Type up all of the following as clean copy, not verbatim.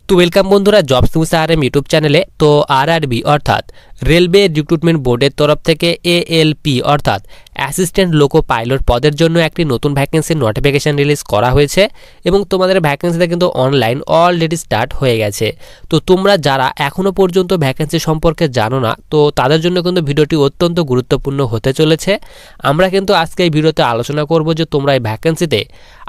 তো ওয়েলকাম বন্ধুরা jobs news RM YouTube চ্যানেলে। তো আরআরবি অর্থাৎ রেলওয়ে রিক্রুটমেন্ট বোর্ডের তরফ থেকে এএলপি অর্থাৎ অ্যাসিস্ট্যান্ট লোকো পাইলট পদের জন্য একটি নতুন ভ্যাকেন্সির নোটিফিকেশন রিলিজ করা হয়েছে এবং তোমাদের ভ্যাকেন্সিটা কিন্তু অনলাইন অলরেডি স্টার্ট হয়ে গেছে। তো তোমরা যারা এখনও পর্যন্ত ভ্যাকেন্সি সম্পর্কে জানো না, তো তাদের জন্য কিন্তু ভিডিওটি অত্যন্ত গুরুত্বপূর্ণ হতে চলেছে। আমরা কিন্তু আজকে এই ভিডিওতে আলোচনা করব যে তোমরা এই ভ্যাকেন্সিতে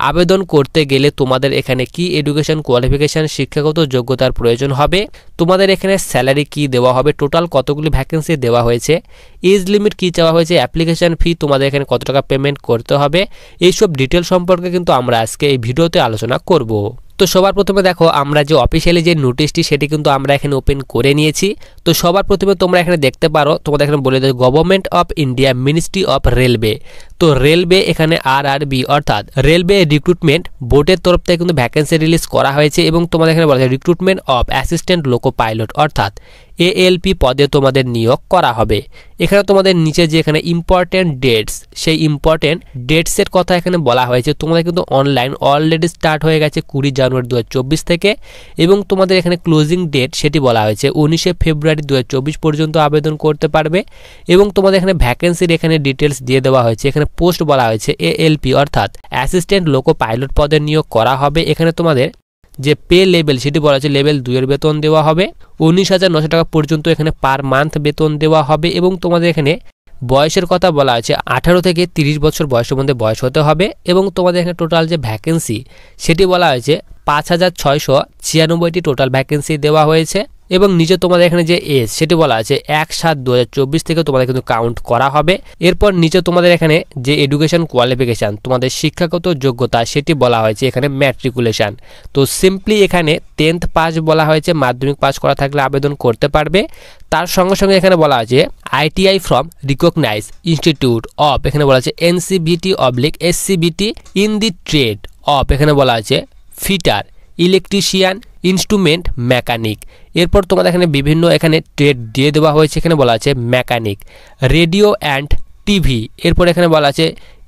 আবেদন করতে গেলে তোমাদের এখানে কি এডুকেশন কোয়ালিফিকেশান শিক্ষাগত যোগ্যতার প্রয়োজন হবে, তোমাদের এখানে স্যালারি কি দেওয়া হবে, টোটাল কতগুলি ভ্যাকেন্সি দেওয়া হয়েছে, এজ লিমিট কি চাওয়া হয়েছে, অ্যাপ্লিকেশন ফি তোমাদের এখানে কত টাকা পেমেন্ট করতে হবে, এইসব ডিটেল সম্পর্কে কিন্তু আমরা আজকে এই ভিডিওতে আলোচনা করব। তো সবার প্রথমে দেখো আমরা যে অফিসিয়ালি যে নোটিশটি সেটি কিন্তু আমরা এখানে ওপেন করে নিয়েছি। তো সবার প্রথমে তোমরা এখানে দেখতে পারো, তোমাদের এখানে বলে দেয় government of India ministry of railway. তো রেলওয়ে এখানে আরআরবি অর্থাৎ রেলওয়ে রিক্রুটমেন্ট বোর্ডের তরফ থেকে কিন্তু ভ্যাকেন্সি রিলিজ করা হয়েছে এবং তোমাদের এখানে বলা হয় recruitment of assistant loco pilot অর্থাৎ এএলপি পদে তোমাদের নিয়োগ করা হবে। এখানে তোমাদের নিচে যে এখানে ইম্পর্টেন্ট ডেটস, সেই ইম্পর্টেন্ট ডেটসের কথা এখানে বলা হয়েছে। তোমাদের কিন্তু অনলাইন অলরেডি স্টার্ট হয়ে গেছে 20 জানুয়ারি 2024 থেকে এবং তোমাদের এখানে ক্লোজিং ডেট সেটি বলা হয়েছে 19 ফেব্রুয়ারি 2024 পর্যন্ত আবেদন করতে পারবে এবং তোমাদের এখানে ভ্যাকেন্সির এখানে ডিটেলস দিয়ে দেওয়া হয়েছে। এখানে পোস্ট বলা হয়েছে এএলপি অর্থাৎ অ্যাসিস্ট্যান্ট লোকো পাইলট পদে নিয়োগ করা হবে। এখানে তোমাদের যে পে লেভেল সেটি বলা হচ্ছে লেভেল 2 এর বেতন দেওয়া হবে, 19,900 টাকা পর্যন্ত এখানে পার মান্থ বেতন দেওয়া হবে এবং তোমাদের এখানে বয়সের কথা বলা হয়েছে 18 থেকে 30 বছর বয়সের মধ্যে বয়স হতে হবে এবং তোমাদের এখানে টোটাল যে ভ্যাকেন্সি সেটি বলা হয়েছে 5,696টি টোটাল ভ্যাকেন্সি দেওয়া হয়েছে এবং নিচে তোমাদের এখানে যে এজ সেটি বলা আছে 1/7/2024 থেকে তোমাদের কিন্তু কাউন্ট করা হবে। এরপর নিচে তোমাদের এখানে যে এডুকেশন কোয়ালিফিকেশান তোমাদের শিক্ষাগত যোগ্যতা সেটি বলা হয়েছে এখানে ম্যাট্রিকুলেশান। তো সিম্পলি এখানে 10th পাস বলা হয়েছে, মাধ্যমিক পাস করা থাকলে আবেদন করতে পারবে। তার সঙ্গে সঙ্গে এখানে বলা আছে ITI from recognize institute of, এখানে বলা আছে NCVT/SCVT in the trade of, এখানে বলা আছে ফিটার, ইলেকট্রিশিয়ান, ইনস্ট্রুমেন্ট মেকানিক। এরপর তোমাদের এখানে বিভিন্ন এখানে ট্রেড দিয়ে দেওয়া হয়েছে। এখানে বলা আছে মেকানিক, রেডিও অ্যান্ড টিভি। এরপর এখানে বলা আছে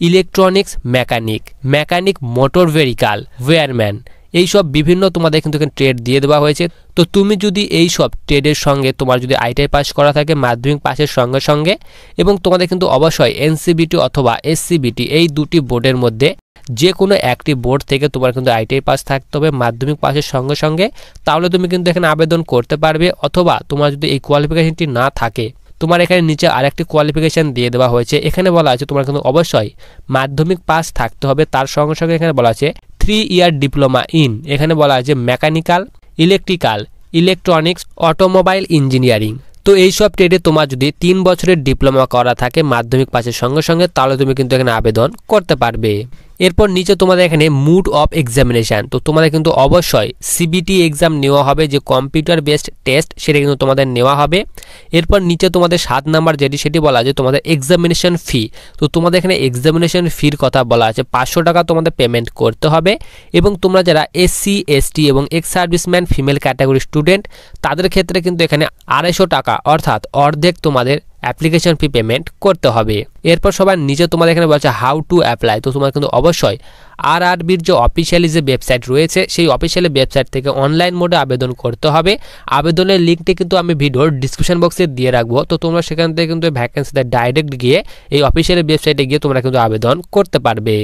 electronics mechanic, mechanic motor vehicle, wireman, এইসব বিভিন্ন তোমাদের কিন্তু এখানে ট্রেড দিয়ে দেওয়া হয়েছে। তো তুমি যদি এই সব ট্রেডের সঙ্গে তোমার যদি আইটিআই পাস করা থাকে মাধ্যমিক পাসের সঙ্গে সঙ্গে এবং তোমাদের কিন্তু অবশ্যই NCVT অথবা SCVT এই দুটি বোর্ডের মধ্যে যে কোনো একটি বোর্ড থেকে তোমার কিন্তু আইটিআই পাস থাকতে হবে মাধ্যমিক পাসের সঙ্গে সঙ্গে, তাহলে তুমি কিন্তু এখানে আবেদন করতে পারবে। অথবা তোমার যদি এই কোয়ালিফিকেশনটি না থাকে, তোমার এখানে নিচে আরেকটি কোয়ালিফিকেশান দিয়ে দেওয়া হয়েছে। এখানে বলা আছে তোমার কিন্তু অবশ্যই মাধ্যমিক পাস থাকতে হবে। তার সঙ্গে সঙ্গে এখানে বলা আছে 3 ইয়ার ডিপ্লোমা ইন, এখানে বলা আছে mechanical, electrical, electronics, automobile engineering. তো এইসব ট্রেডে তোমার যদি 3 বছরের ডিপ্লোমা করা থাকে মাধ্যমিক পাসের সঙ্গে সঙ্গে, তাহলে তুমি কিন্তু এখানে আবেদন করতে পারবে। এরপর নিচে তোমাদের এখানে মুড অফ এক্সামিনেশান, তো তোমাদের কিন্তু অবশ্যই সিবিটি এক্সাম নেওয়া হবে, যে কম্পিউটার বেসড টেস্ট সেটা কিন্তু তোমাদের নেওয়া হবে। এরপর নিচে তোমাদের 7 নাম্বার যেটি সেটি বলা আছে তোমাদের এক্সামিনেশন ফি। তো তোমাদের এখানে এক্সামিনেশন ফির কথা বলা আছে 500 টাকা তোমাদের পেমেন্ট করতে হবে এবং তোমরা যারা SC ST এবং ex serviceman female category student তাদের ক্ষেত্রে কিন্তু এখানে 250 টাকা অর্থাৎ অর্ধেক তোমাদের অ্যাপ্লিকেশন ফি পেমেন্ট করতে হবে। এরপর সবার নিচে তোমাদের এখানে বলছে হাউ টু অ্যাপ্লাই। তো তোমার কিন্তু অবশ্যই আরআরবির যে অফিসিয়ালি যে ওয়েবসাইট রয়েছে সেই অফিসিয়ালি ওয়েবসাইট থেকে অনলাইন মোডে আবেদন করতে হবে। আবেদনের লিঙ্কটি কিন্তু আমি ভিডিওর ডিসক্রিপশন বক্সে দিয়ে রাখবো। তো তোমরা সেখান থেকে কিন্তু ভ্যাকেন্সিতে ডাইরেক্ট গিয়ে এই অফিসিয়ালি ওয়েবসাইটে গিয়ে তোমরা কিন্তু আবেদন করতে পারবে।